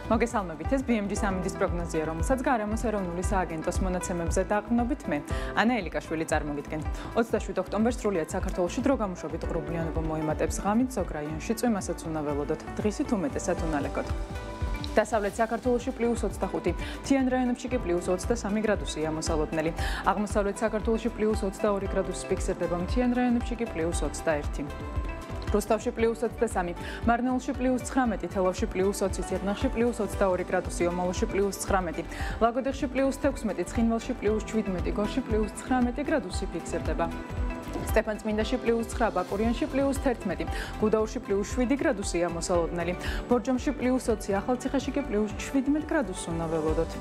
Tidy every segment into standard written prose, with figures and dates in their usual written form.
მოგესალმებით, ეს BMG სამინდის პროგნოზია, რომელსაც გარემოს ეროვნული სააგენტოს მონაცემებზე დაყრდნობით მე, ანა ელიკაშვილი წარმოგიდგენთ. 27 ოქტომბერს სრულიად საქართველოში დროგამუშობით ღრუბლიანობა მოემატებს ღამით ზოგ რაიონში წვიმასაც უნდა ველოდოთ, დღისით უმეტესად უნალეკოთ. დასავლეთ საქართველოში +25, მთიან რაიონებში კი +23 გრადუსია მოსალოდნელი. აღმოსავლეთ საქართველოში +22 გრადუსი ფიქსირდება, მთიან რაიონებში კი +21. რუსთავში +23, მარნეულში +19, თელავში +20, სიღნაღში +22 გრადუსი, ომალოში +19, ლაგოდეხში +16, ცხინვალში +17, გორში +19 გრადუსი ფიქსირდება. სტეფანწმინდაში +9, ბაკურიანში +11, გუდაურში +7 გრადუსია მოსალოდნელი, ბორჯომში +20, ახალციხეში კი +17 გრადუსს უნდა ველოდოთ.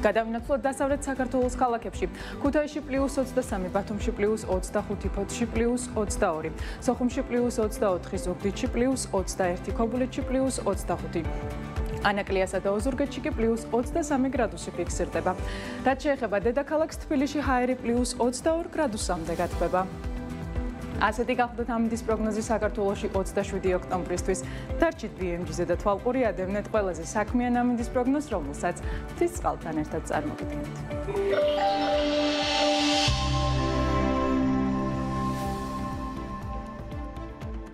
გადავინაცვლოთ დასავლეთ საქართველოს ქალაქებში. ქუთაისში +23, ბათუმში +25, ფოთში +22, სოხუმში +24, ზუგდიდში +21, ქობულეთში +25. ანაკლიასა და ოზურგეთში კი +23 გრადუსი ფიქსირდება. რაც შეეხება დედაქალაქს თბილისში ჰაერი +22 გრადუსამდე გათბება. ასეთი გახლდათ ამინდის პროგნოზი საქართველოში 27 ოქტომბრისთვის. დარჩით BMG-ზე და თვალყური ადევნეთ ყველაზე საქმიან ამინდის პროგნოზს, რომელსაც მთის წყალთან ერთად წარმოგიდგენთ.